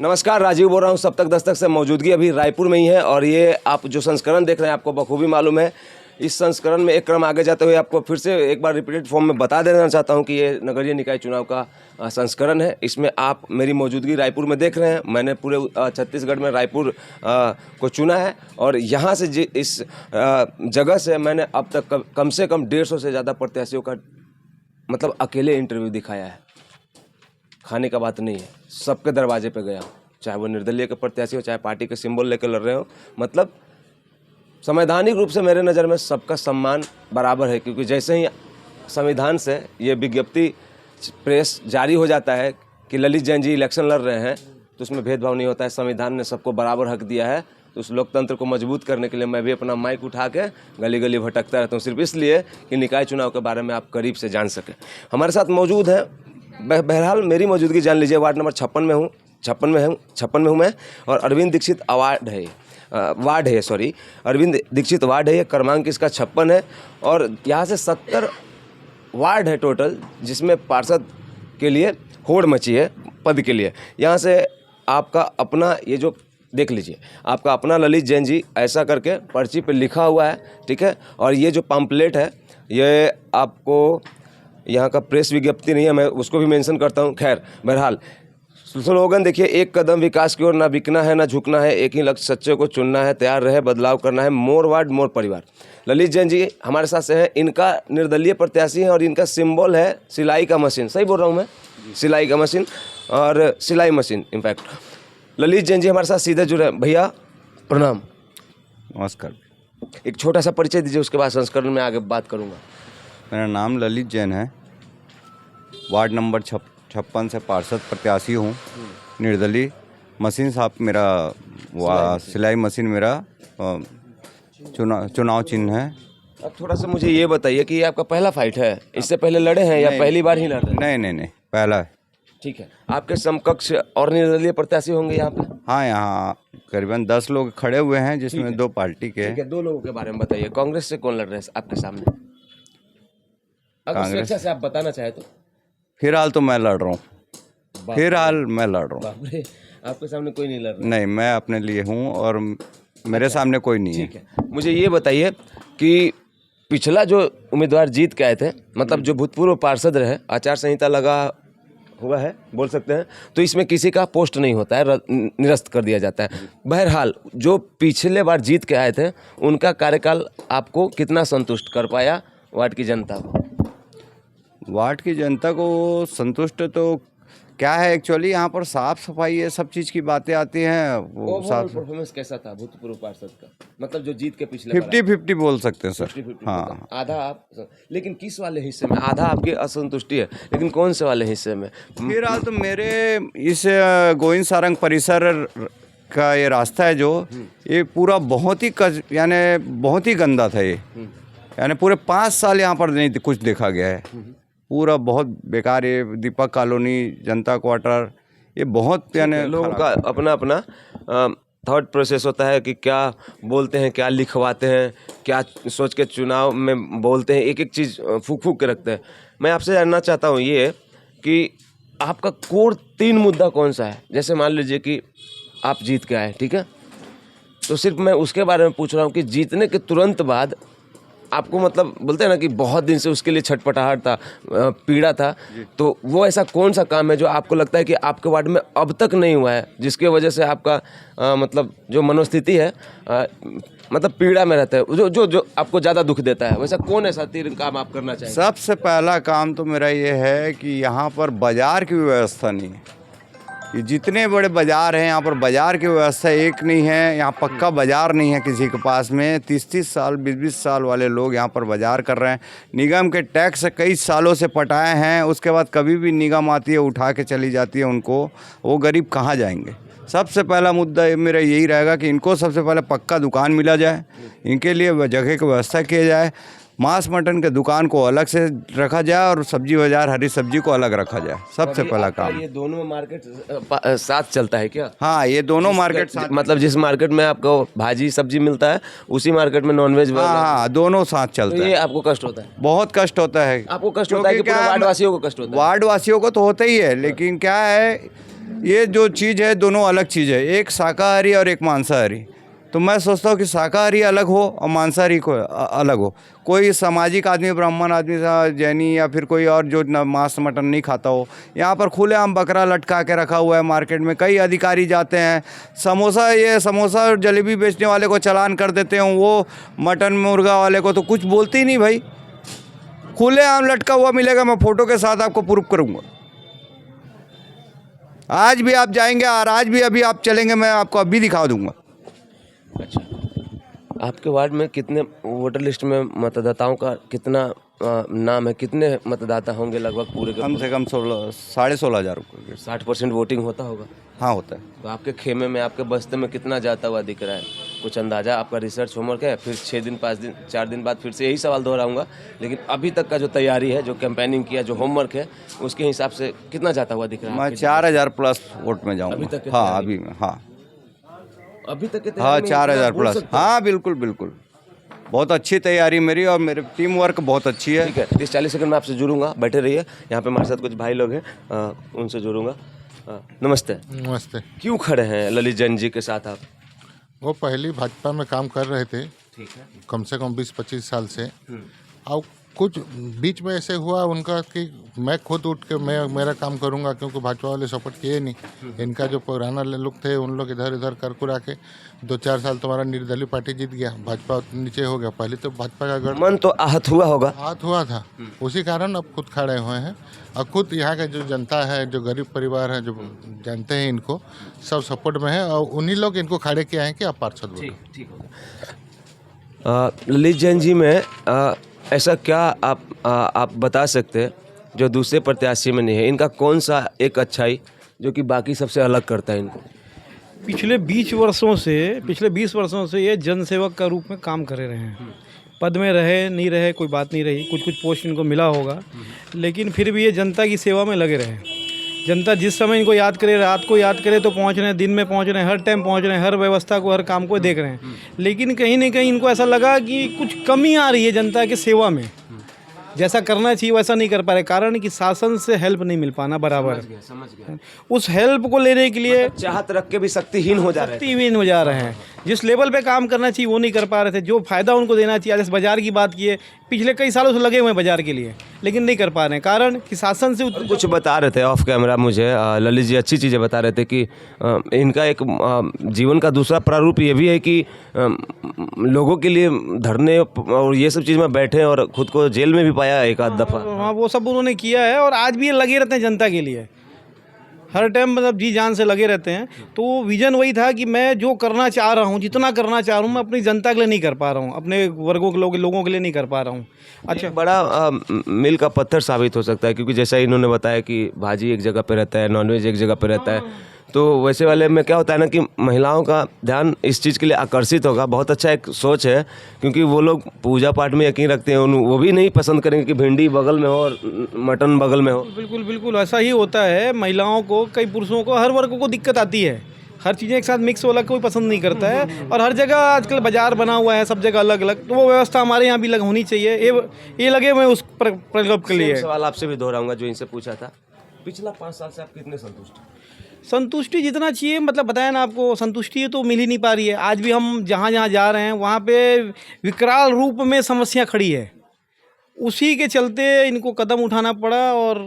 नमस्कार, राजीव बोल रहा हूँ। सब तक दस्तक से मौजूदगी अभी रायपुर में ही है और ये आप जो संस्करण देख रहे हैं आपको बखूबी मालूम है। इस संस्करण में एक क्रम आगे जाते हुए आपको फिर से एक बार रिपीटेड फॉर्म में बता देना चाहता हूँ कि ये नगरीय निकाय चुनाव का संस्करण है। इसमें आप मेरी मौजूदगी रायपुर में देख रहे हैं। मैंने पूरे छत्तीसगढ़ में रायपुर को चुना है और यहाँ से इस जगह से मैंने अब तक कम से कम 150 से ज़्यादा प्रत्याशियों का मतलब अकेले इंटरव्यू दिखाया है। खाने का बात नहीं है, सबके दरवाजे पे गया, चाहे वो निर्दलीय के प्रत्याशी हो, चाहे पार्टी के सिंबल लेकर लड़ रहे हो। मतलब संवैधानिक रूप से मेरे नज़र में सबका सम्मान बराबर है, क्योंकि जैसे ही संविधान से ये विज्ञप्ति प्रेस जारी हो जाता है कि ललित जैन जी इलेक्शन लड़ रहे हैं, तो उसमें भेदभाव नहीं होता है। संविधान ने सबको बराबर हक दिया है। तो उस लोकतंत्र को मजबूत करने के लिए मैं भी अपना माइक उठा के गली गली भटकता रहता हूँ, सिर्फ इसलिए कि निकाय चुनाव के बारे में आप करीब से जान सकें। हमारे साथ मौजूद हैं, बहरहाल मेरी मौजूदगी जान लीजिए। वार्ड नंबर 56 में हूँ मैं और अरविंद दीक्षित अरविंद दीक्षित वार्ड है। ये क्रमांक इसका 56 है और यहाँ से 70 वार्ड है टोटल, जिसमें पार्षद के लिए होड़ मची है पद के लिए। यहाँ से आपका अपना ये जो देख लीजिए, आपका अपना ललित जैन जी ऐसा करके पर्ची पे लिखा हुआ है, ठीक है। और ये जो पम्पलेट है ये आपको यहाँ का प्रेस विज्ञप्ति नहीं है, मैं उसको भी मेंशन करता हूँ। खैर बहरहाल स्लोगन देखिए, एक कदम विकास की ओर, ना बिकना है ना झुकना है, एक ही लक्ष्य सच्चे को चुनना है, तैयार रहे बदलाव करना है, मोर वार्ड मोर परिवार। ललित जैन जी हमारे साथ से हैं। इनका निर्दलीय प्रत्याशी है और इनका सिंबल है सिलाई का मशीन। सही बोल रहा हूँ मैं? सिलाई का मशीन और सिलाई मशीन इनफैक्ट। ललित जैन जी हमारे साथ सीधे जुड़े हैं। भैया प्रणाम। नमस्कार। एक छोटा सा परिचय दीजिए, उसके बाद संस्करण में आगे बात करूँगा। मेरा नाम ललित जैन है, वार्ड नंबर 56 से पार्षद प्रत्याशी हूँ, निर्दलीय। मशीन साहब मेरा सिलाई मशीन मेरा चुनाव चिन्ह है। अब थोड़ा सा मुझे ये बताइए कि ये आपका पहला फाइट है, इससे पहले लड़े हैं या पहली बार ही लड़ रहे हैं? नहीं, पहला है। ठीक है। आपके समकक्ष और निर्दलीय प्रत्याशी होंगे यहाँ पे? हाँ, यहाँ करीबन 10 लोग खड़े हुए हैं, जिसमें 2 पार्टी के। ठीक है, 2 लोगों के बारे में बताइए। कांग्रेस से कौन लड़ रहे हैं आपके सामने? अगर स्वेच्छा से आप बताना चाहे तो। फिलहाल तो मैं लड़ रहा हूँ, आपके सामने कोई नहीं लड़ रहा? नहीं, मैं अपने लिए हूँ और मेरे सामने कोई नहीं है। ठीक है। मुझे ये बताइए कि पिछला जो उम्मीदवार जीत के आए थे, मतलब जो भूतपूर्व पार्षद रहे, आचार संहिता लगा हुआ है बोल सकते हैं, तो इसमें किसी का पोस्ट नहीं होता है, निरस्त कर दिया जाता है। बहरहाल जो पिछले बार जीत के आए थे उनका कार्यकाल आपको कितना संतुष्ट कर पाया वार्ड की जनता को? वार्ड की जनता को संतुष्ट तो क्या है, एक्चुअली यहाँ पर साफ सफाई ये सब चीज़ की बातें आती हैं। वो परफॉर्मेंस कैसा था भूतपूर्व पार्षद का, मतलब जो जीत के पिछले 50-50 बोल सकते हैं सर। 50-50, हाँ, आधा आप, लेकिन किस वाले हिस्से में? आधा आपकी असंतुष्टि है, लेकिन कौन से वाले हिस्से में? फिलहाल तो मेरे इस गोविंद सारंग परिसर का ये रास्ता है जो, ये पूरा बहुत ही गंदा था ये। यानी पूरे 5 साल यहाँ पर नहीं कुछ देखा गया है, पूरा बहुत बेकार। ये दीपक कॉलोनी, जनता क्वार्टर, ये बहुत लोगों का अपना अपना थॉट प्रोसेस होता है कि क्या बोलते हैं, क्या लिखवाते हैं, क्या सोच के चुनाव में बोलते हैं, एक एक चीज़ फूक के रखते हैं। मैं आपसे जानना चाहता हूँ ये कि आपका कोर 3 मुद्दा कौन सा है? जैसे मान लीजिए कि आप जीत के आए, ठीक है, तो सिर्फ मैं उसके बारे में पूछ रहा हूँ कि जीतने के तुरंत बाद आपको, मतलब बोलते हैं ना कि बहुत दिन से उसके लिए छटपटाहट था, पीड़ा था, तो वो ऐसा कौन सा काम है जो आपको लगता है कि आपके वार्ड में अब तक नहीं हुआ है, जिसके वजह से आपका मतलब जो मनोस्थिति है मतलब पीड़ा में रहता है, जो आपको ज़्यादा दुख देता है? वैसा कौन ऐसा 3 काम आप करना चाहिए? सबसे पहला काम तो मेरा ये है कि यहाँ पर बाज़ार की व्यवस्था नहीं है। ये जितने बड़े बाज़ार हैं, यहाँ पर बाज़ार की व्यवस्था एक नहीं है। यहाँ पक्का बाज़ार नहीं है किसी के पास में। 30-30 साल 20-20 साल वाले लोग यहाँ पर बाज़ार कर रहे हैं। निगम के टैक्स कई सालों से पटाए हैं, उसके बाद कभी भी निगम आती है उठा के चली जाती है उनको। वो गरीब कहाँ जाएंगे? सबसे पहला मुद्दा मेरा यही रहेगा कि इनको सबसे पहले पक्का दुकान मिला जाए, इनके लिए जगह की व्यवस्था किया जाए, मांस मटन के दुकान को अलग से रखा जाए और सब्जी बाजार हरी सब्जी को अलग रखा जाए। सबसे पहला काम। ये दोनों मार्केट साथ चलता है क्या? हाँ, ये दोनों मार्केट साथ, मतलब जिस मार्केट में आपको भाजी सब्जी मिलता है उसी मार्केट में नॉनवेज? हाँ, दोनों साथ चलता है। ये आपको कष्ट होता है? बहुत कष्ट होता है। आपको कष्ट होता है कि पूरे वार्ड वासियों को कष्ट होता है? वार्ड वासियों को तो होता ही है, लेकिन क्या है ये जो चीज़ है दोनों अलग चीज़ है, एक शाकाहारी और एक मांसाहारी। तो मैं सोचता हूँ कि शाकाहारी अलग हो और मांसाहारी को अलग हो। कोई सामाजिक आदमी, ब्राह्मण आदमी, जैनी या फिर कोई और जो मांस मटन नहीं खाता हो, यहाँ पर खुलेआम बकरा लटका के रखा हुआ है मार्केट में। कई अधिकारी जाते हैं, समोसा और जलेबी बेचने वाले को चालान कर देते हैं, वो मटन मुर्गा वाले को तो कुछ बोलते ही नहीं भाई। खुलेआम लटका हुआ मिलेगा, मैं फ़ोटो के साथ आपको प्रूफ करूँगा। आज भी आप जाएंगे और आज भी अभी आप चलेंगे, मैं आपको अभी दिखा दूँगा। अच्छा, आपके वार्ड में कितने वोटर लिस्ट में मतदाताओं का कितना नाम है, कितने मतदाता होंगे लगभग पूरे कम से कम 16,500 रुपये। 60% वोटिंग होता होगा? हाँ होता है। तो आपके खेमे में, आपके बस्ते में कितना जाता हुआ दिख रहा है, कुछ अंदाजा? आपका रिसर्च होमवर्क है, फिर 6 दिन 5 दिन 4 दिन बाद फिर से यही सवाल दोहराऊंगा, लेकिन अभी तक का जो तैयारी है, जो कैंपेनिंग किया, जो होमवर्क है, उसके हिसाब से कितना जाता हुआ दिख रहा है? मैं 4,000 प्लस वोट में जाऊँगा। अभी तक के हाँ अभी अभी तक के हाँ तैयारी में 4,000 इतना बोल प्लस। सकते हैं? हाँ बिल्कुल बिल्कुल, बहुत अच्छी तैयारी मेरी और मेरे टीम वर्क बहुत अच्छी है। ठीक है, 30-40 सेकंड में आपसे जुड़ूंगा, बैठे रहिए। यहाँ पे हमारे साथ कुछ भाई लोग हैं, उनसे जुड़ूंगा। नमस्ते। नमस्ते। क्यों खड़े हैं ललित जैन जी के साथ आप? वो पहले भाजपा में काम कर रहे थे, ठीक है। कम से कम 20-25 साल से। और कुछ बीच में ऐसे हुआ उनका कि मैं खुद उठ के मैं मेरा काम करूंगा, क्योंकि भाजपा वाले सपोर्ट किए नहीं। इनका जो पुराना लोग थे उन लोग इधर उधर कर कुरा के 2-4 साल तुम्हारा निर्दलीय पार्टी जीत गया, भाजपा नीचे हो गया। पहले तो भाजपा का गढ़ मन तो आहत हुआ होगा। हाथ हुआ था, उसी कारण अब खुद खड़े हुए हैं। और खुद यहाँ का जो जनता है, जो गरीब परिवार है, जो जानते हैं इनको, सब सपोर्ट में है और उन्हीं लोग इनको खड़े किए हैं कि आप पार्षद बनो। ठीक होगा। ललित जैन जी में ऐसा क्या आप बता सकते हैं जो दूसरे प्रत्याशी में नहीं है? इनका कौन सा एक अच्छाई जो कि बाकी सबसे अलग करता है इनको? पिछले 20 वर्षों से ये जनसेवक का रूप में काम कर रहे हैं। पद में रहे नहीं रहे कोई बात नहीं रही, कुछ पोस्ट इनको मिला होगा, लेकिन फिर भी ये जनता की सेवा में लगे रहे। जनता जिस समय इनको याद करे, रात को याद करे तो पहुंच रहे हैं, दिन में पहुंच रहे हैं, हर टाइम पहुंच रहे हैं, हर व्यवस्था को, हर काम को देख रहे हैं। लेकिन कहीं ना कहीं इनको ऐसा लगा कि कुछ कमी आ रही है जनता की सेवा में, जैसा करना चाहिए वैसा नहीं कर पा रहे। कारण कि शासन से हेल्प नहीं मिल पाना बराबर। समझ गया। उस हेल्प को लेने के लिए चाहत रख के भी शक्तिहीन हो जा रहे हैं। शक्तिहीन हो जा रहे हैं। जिस लेवल पे काम करना चाहिए वो नहीं कर पा रहे थे, जो फायदा उनको देना चाहिए। जैसे बाजार की बात की है, पिछले कई सालों से लगे हुए हैं बाजार के लिए, लेकिन नहीं कर पा रहे हैं। कारण कि शासन से कुछ बता रहे थे ऑफ कैमरा मुझे, ललित जी अच्छी चीज़ें बता रहे थे कि इनका एक जीवन का दूसरा प्रारूप ये भी है कि लोगों के लिए धरने और ये सब चीज़ में बैठे और खुद को जेल में भी पाया एक आध दफ़ा। हाँ, वो सब उन्होंने किया है और आज भी ये लगे रहते हैं जनता के लिए, हर टाइम मतलब जी जान से लगे रहते हैं। तो विजन वही था कि मैं जो करना चाह रहा हूँ, जितना करना चाह रहा हूँ, मैं अपनी जनता के लिए नहीं कर पा रहा हूँ, अपने वर्गों के लोगों के लिए नहीं कर पा रहा हूँ। अच्छा, बड़ा मील का पत्थर साबित हो सकता है, क्योंकि जैसा इन्होंने बताया कि भाजी एक जगह पे रहता है, नॉनवेज एक जगह पे रहता है, तो वैसे वाले में क्या होता है ना कि महिलाओं का ध्यान इस चीज़ के लिए आकर्षित होगा। बहुत अच्छा एक सोच है, क्योंकि वो लोग पूजा पाठ में यकीन रखते हैं, वो भी नहीं पसंद करेंगे कि भिंडी बगल में हो और मटन बगल में हो। बिल्कुल बिल्कुल ऐसा ही होता है। महिलाओं को, कई पुरुषों को, हर वर्ग को दिक्कत आती है। हर चीज़ें एक साथ मिक्स वाला कोई पसंद नहीं करता है। और हर जगह आजकल बाजार बना हुआ है, सब जगह अलग अलग, तो वो व्यवस्था हमारे यहाँ भी लग होनी चाहिए। ये लगे हुए उस प्रकल्प के लिए। सवाल आपसे भी दोहराऊंगा जो इनसे पूछा था, पिछला 5 साल से आप कितने संतुष्ट हैं? संतुष्टि जितना चाहिए, मतलब बताया ना आपको, संतुष्टि तो मिल ही नहीं पा रही है। आज भी हम जहाँ जहाँ जा रहे हैं वहाँ पे विकराल रूप में समस्या खड़ी है। उसी के चलते इनको कदम उठाना पड़ा और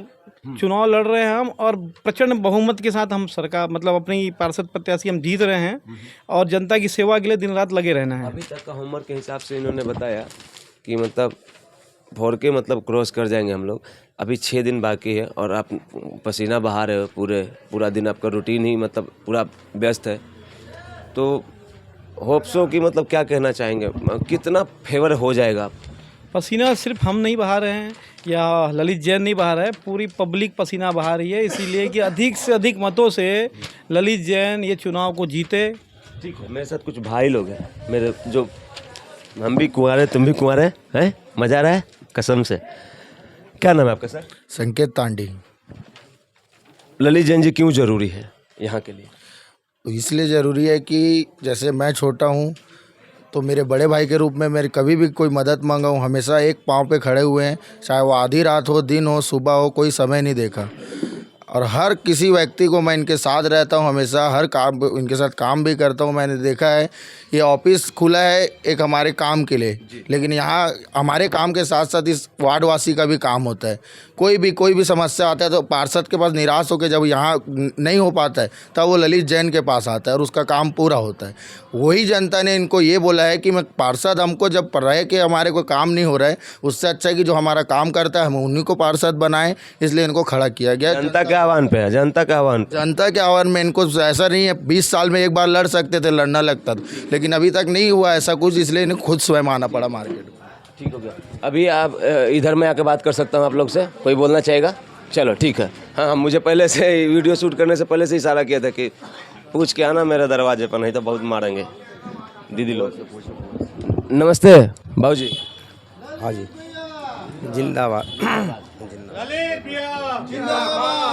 चुनाव लड़ रहे हैं हम, और प्रचंड बहुमत के साथ हम सरकार, मतलब अपनी पार्षद प्रत्याशी हम जीत रहे हैं, और जनता की सेवा के लिए दिन रात लगे रहना है। अभी तक का होमवर्क के हिसाब से इन्होंने बताया कि मतलब 4 के मतलब क्रॉस कर जाएंगे हम लोग। अभी 6 दिन बाकी है और आप पसीना बहा रहे हो, पूरा दिन आपका रूटीन ही मतलब पूरा व्यस्त है। तो होप्सो कि मतलब क्या कहना चाहेंगे, कितना फेवर हो जाएगा? पसीना सिर्फ हम नहीं बहा रहे हैं या ललित जैन नहीं बहा रहा है, पूरी पब्लिक पसीना बहा रही है, इसीलिए कि अधिक से अधिक मतों से ललित जैन ये चुनाव को जीते। ठीक है, मेरे साथ कुछ भाई लोग हैं मेरे, जो हम भी कुंवारे, तुम भी कुंवारे हैं, मज़ा आ रहा है कसम से। क्या नाम है आपका सर? संकेत तांडी। ललित जैन जी क्यों जरूरी है यहाँ के लिए? तो इसलिए ज़रूरी है कि जैसे मैं छोटा हूँ तो मेरे बड़े भाई के रूप में मेरी कभी भी कोई मदद मांगा हूँ, हमेशा एक पाँव पे खड़े हुए हैं, चाहे वो आधी रात हो, दिन हो, सुबह हो, कोई समय नहीं देखा। और हर किसी व्यक्ति को मैं इनके साथ रहता हूँ हमेशा, हर काम इनके साथ काम भी करता हूँ। मैंने देखा है ये ऑफिस खुला है एक हमारे काम के लिए, लेकिन यहाँ हमारे काम के साथ साथ इस वार्डवासी का भी काम होता है। कोई भी समस्या आता है तो पार्षद के पास निराश होकर जब यहाँ नहीं हो पाता है तब वो ललित जैन के पास आता है और उसका काम पूरा होता है। वही जनता ने इनको ये बोला है कि मैं पार्षद हमको जब रहे कि हमारे कोई काम नहीं हो रहा है, उससे अच्छा है कि जो हमारा काम करता है हम उन्हीं को पार्षद बनाएं, इसलिए इनको खड़ा किया गया। जनता के आह्वान पे है, जनता के आह्वान पे। जनता के आह्वान में इनको ऐसा नहीं है, 20 साल में एक बार लड़ सकते थे, लड़ना लगता था, लेकिन अभी तक नहीं हुआ ऐसा कुछ, इसलिए इन्हें खुद स्वयं आना पड़ा मार्केट में। ठीक हो गया। अभी आप इधर में आके बात कर सकता हूँ आप लोग से, कोई बोलना चाहेगा? चलो ठीक है। हाँ, मुझे पहले से वीडियो शूट करने से पहले से इशारा किया था कि पूछ के आना मेरे दरवाजे पर, नहीं तो बहुत मारेंगे दीदी लोग। नमस्ते बाबूजी। हाँ जी, जिंदाबाद।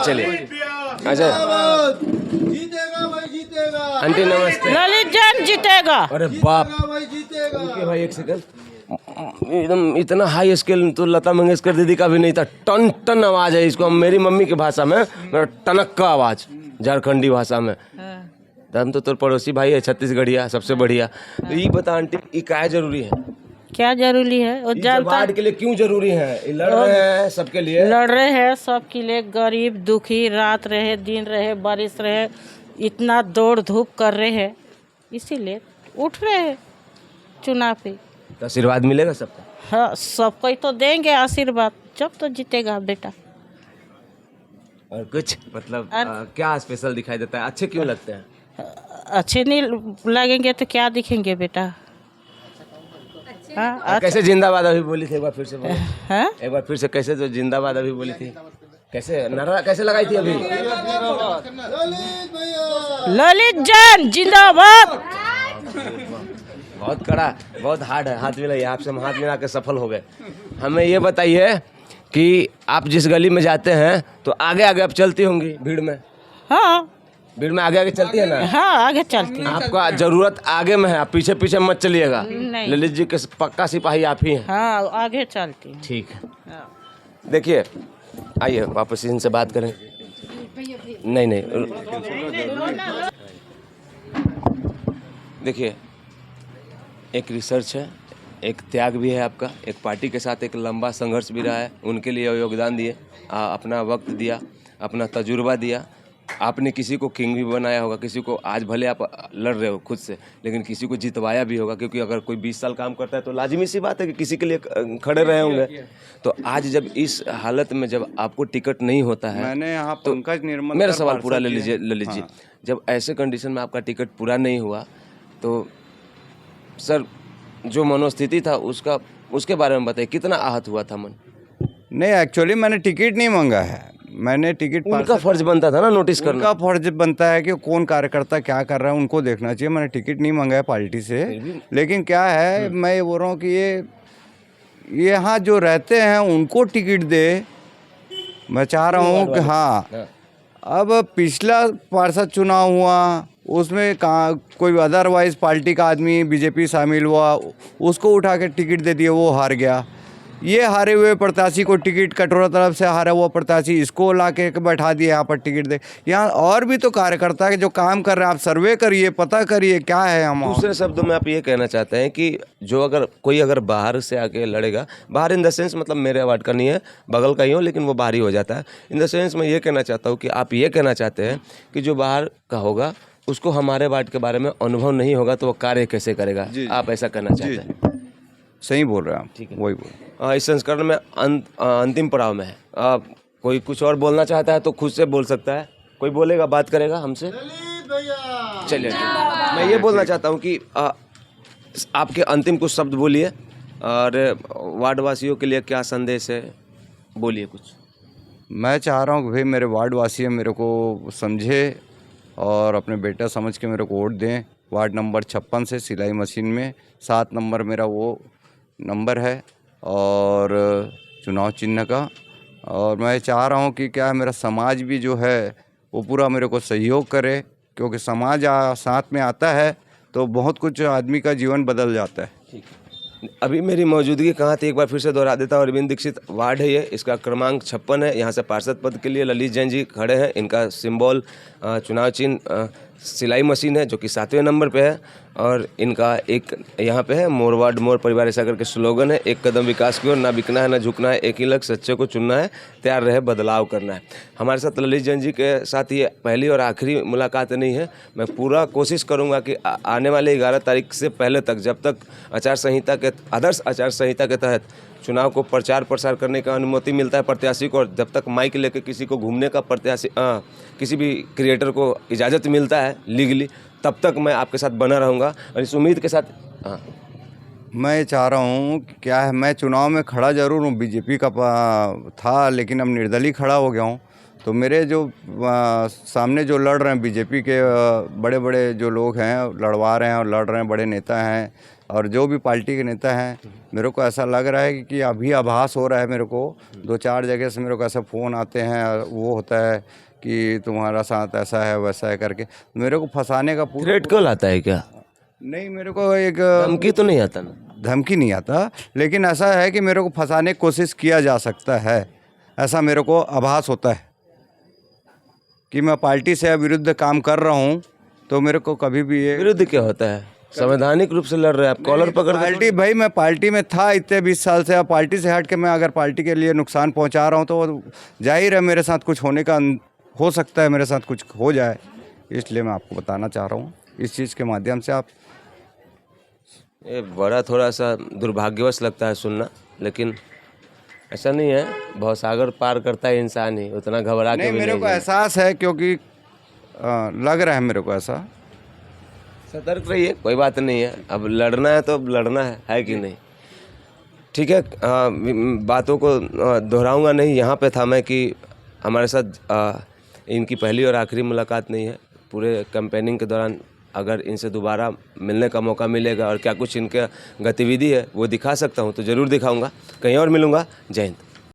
चलिए अच्छा, आंटी नमस्ते। ललित जैन जीतेगा। अरे बाप, रुकिए भाई एक सेकंड। एकदम इतना हाई स्केल तो लता मंगेशकर दीदी का भी नहीं था। टन टन आवाज है, इसको मेरी मम्मी की भाषा में टनक का आवाज, झारखंडी भाषा में। हम तो तोर पड़ोसी भाई है छत्तीसगढ़िया, सबसे बढ़िया। तो ये बता आंटी, ये क्या जरूरी है? क्या जरूरी है? वो जनता वार्ड के लिए क्यों जरूरी है? ये लड़ रहे हैं सबके लिए, लड़ रहे हैं सबके लिए, गरीब दुखी, रात रहे दिन रहे बारिश रहे, इतना दौड़ धूप कर रहे हैं, इसीलिए उठ रहे हैं चुनाव पे। तो आशीर्वाद मिलेगा सबका? हाँ, सबको ही तो देंगे आशीर्वाद, जब तो जीतेगा बेटा। और कुछ मतलब क्या स्पेशल दिखाई देता है? अच्छे क्यों लगते हैं? अच्छे नहीं लगेंगे तो क्या दिखेंगे बेटा? हाँ, कैसे जिंदाबाद अभी बोली थी, एक बार फिर से बोलो। हाँ? एक बार फिर से कैसे जो जिंदाबाद अभी बोली थी, कैसे नारा कैसे लगाई थी अभी? ललित जैन जिंदाबाद। बहुत कड़ा, बहुत हार्ड है। हाथ मिलाइए, आपसे हम हाथ मिला के सफल हो गए। हमें ये बताइए कि आप जिस गली में जाते हैं तो आगे आगे आप चलती होंगी भीड़ में? हाँ, भीड़ में आगे आगे चलती है ना? हाँ आगे चलती है। आपका जरूरत आगे में है, आप पीछे पीछे मत चलिएगा। नहीं। ललित जी के पक्का सिपाही आप ही हैं। हाँ आगे चलती है। ठीक है, हाँ। देखिए आइए वापस इनसे बात करें। नहीं नहीं, देखिए एक रिसर्च है, एक त्याग भी है आपका, एक पार्टी के साथ एक लंबा संघर्ष भी रहा है, उनके लिए योगदान दिए, अपना वक्त दिया, अपना तजुर्बा दिया। आपने किसी को किंग भी बनाया होगा, किसी को आज भले आप लड़ रहे हो खुद से, लेकिन किसी को जितवाया भी होगा, क्योंकि अगर कोई 20 साल काम करता है तो लाजिमी सी बात है कि किसी के लिए खड़े रहे होंगे। तो आज जब इस हालत में जब आपको टिकट नहीं होता है, मैंने यहाँ तो पंकज निर्मल मेरा सवाल पूरा ले लीजिए ललित जी। जब ऐसे कंडीशन में आपका टिकट पूरा नहीं हुआ तो सर जो मनोस्थिति था उसके बारे में बताइए, कितना आहत हुआ था मन? नहीं, एक्चुअली मैंने टिकट नहीं मांगा है, मैंने टिकट उनका फर्ज बनता था ना नोटिस करना। उनका फर्ज बनता है कि कौन कार्यकर्ता क्या कर रहा है उनको देखना चाहिए। मैंने टिकट नहीं मांगा है पार्टी से, लेकिन क्या है मैं ये बोल रहा हूँ कि ये यहाँ जो रहते हैं उनको टिकट दे। मैं चाह रहा हूँ कि हाँ, अब पिछला पार्षद चुनाव हुआ उसमें कहाँ कोई अदरवाइज पार्टी का आदमी बीजेपी शामिल हुआ, उसको उठा के टिकट दे दिए, वो हार गया। ये हारे हुए प्रत्याशी को टिकट कटोरा तरफ से हारा हुआ प्रत्याशी इसको ला के बैठा दिया यहाँ पर टिकट दे। यहाँ और भी तो कार्यकर्ता है जो काम कर रहे हैं, आप सर्वे करिए, पता करिए क्या है। हम दूसरे शब्दों में आप ये कहना चाहते हैं कि जो अगर बाहर से आके लड़ेगा, बाहर इन द सेंस मतलब मेरे वार्ड का नहीं है, बगल का ही हो, लेकिन वो बाहर ही हो जाता है। इन द सेंस मैं ये कहना चाहता हूँ कि आप ये कहना चाहते हैं कि जो बाहर का होगा उसको हमारे वार्ड के बारे में अनुभव नहीं होगा तो वो कार्य कैसे करेगा? आप ऐसा कहना चाहते हैं? सही बोल रहे हैं आप, ठीक है। वही बोल। इस संस्करण में अंतिम पड़ाव में है। कोई कुछ और बोलना चाहता है तो खुद से बोल सकता है, कोई बोलेगा, बात करेगा हमसे। चलिए मैं ये बोलना चाहता हूँ कि आपके अंतिम कुछ शब्द बोलिए और वार्डवासियों के लिए क्या संदेश है, बोलिए कुछ। मैं चाह रहा हूँ कि भाई मेरे वार्ड वासी मेरे को समझे और अपने बेटा समझ के मेरे को वोट दें। वार्ड नंबर 56 से सिलाई मशीन में 7 नंबर मेरा वो नंबर है और चुनाव चिन्ह का। और मैं चाह रहा हूँ कि क्या मेरा समाज भी जो है वो पूरा मेरे को सहयोग करे, क्योंकि समाज साथ में आता है तो बहुत कुछ आदमी का जीवन बदल जाता है। ठीक है। अभी मेरी मौजूदगी कहाँ थी एक बार फिर से दोहरा देता हूँ। अरविंद दीक्षित वार्ड है ये, इसका क्रमांक 56 है। यहाँ से पार्षद पद के लिए ललित जैन जी खड़े हैं। इनका सिंबल चुनाव चिन्ह सिलाई मशीन है जो कि 7वें नंबर पे है, और इनका एक यहाँ पे है मोर वार्ड मोर परिवार ऐसा करके स्लोगन है। एक कदम विकास की ओर, ना बिकना है ना झुकना है, एक ही लक्ष्य सच्चे को चुनना है, तैयार रहे बदलाव करना है। हमारे साथ ललित जैन जी के साथ ये पहली और आखिरी मुलाकात नहीं है। मैं पूरा कोशिश करूँगा कि आने वाले 11 तारीख से पहले तक, जब तक आदर्श आचार संहिता के तहत चुनाव को प्रचार प्रसार करने का अनुमति मिलता है प्रत्याशी को, और जब तक माइक लेके किसी को घूमने का किसी भी क्रिएटर को इजाज़त मिलता है लीगली, तब तक मैं आपके साथ बना रहूँगा। और इस उम्मीद के साथ मैं ये चाह रहा हूँ कि क्या है, मैं चुनाव में खड़ा ज़रूर हूँ, बीजेपी का था, लेकिन अब निर्दलीय खड़ा हो गया हूँ। तो मेरे जो सामने जो लड़ रहे हैं बीजेपी के बड़े बड़े जो लोग हैं, लड़वा रहे हैं और लड़ रहे हैं, बड़े नेता हैं और जो भी पार्टी के नेता हैं, मेरे को ऐसा लग रहा है कि अभी आभास हो रहा है मेरे को, 2-4 जगह से मेरे को ऐसे फ़ोन आते हैं, वो होता है कि तुम्हारा साथ ऐसा है वैसा है करके मेरे को फंसाने का पूरा। थ्रेट कॉल आता है क्या? नहीं, मेरे को एक धमकी तो नहीं आता ना? धमकी नहीं आता, लेकिन ऐसा है कि मेरे को फंसाने की कोशिश किया जा सकता है, ऐसा मेरे को आभास होता है कि मैं पार्टी से विरुद्ध काम कर रहा हूँ। तो मेरे को कभी भी ये विरुद्ध क्या होता है? संवैधानिक रूप से लड़ रहे हैं आप, कॉलर पकड़ पार्टी, भाई मैं पार्टी में था इतने 20 साल से, अब पार्टी से हट के मैं अगर पार्टी के लिए नुकसान पहुंचा रहा हूं तो जाहिर है मेरे साथ कुछ होने का हो सकता है, मेरे साथ कुछ हो जाए, इसलिए मैं आपको बताना चाह रहा हूं इस चीज़ के माध्यम से। आप ये बड़ा थोड़ा सा दुर्भाग्यवश लगता है सुनना, लेकिन ऐसा नहीं है, भवसागर पार करता है इंसान ही, उतना घबरा के नहीं, भी मेरे नहीं को एहसास है, क्योंकि लग रहा है मेरे को ऐसा। सतर्क रहिए, कोई बात नहीं है। अब लड़ना है तो अब लड़ना है कि नहीं? ठीक है, बातों को दोहराऊंगा नहीं। यहाँ पे था मैं कि हमारे साथ इनकी पहली और आखिरी मुलाकात नहीं है। पूरे कैंपेनिंग के दौरान अगर इनसे दोबारा मिलने का मौका मिलेगा और क्या कुछ इनके गतिविधि है वो दिखा सकता हूँ तो ज़रूर दिखाऊंगा। कहीं और मिलूँगा। जय हिंद।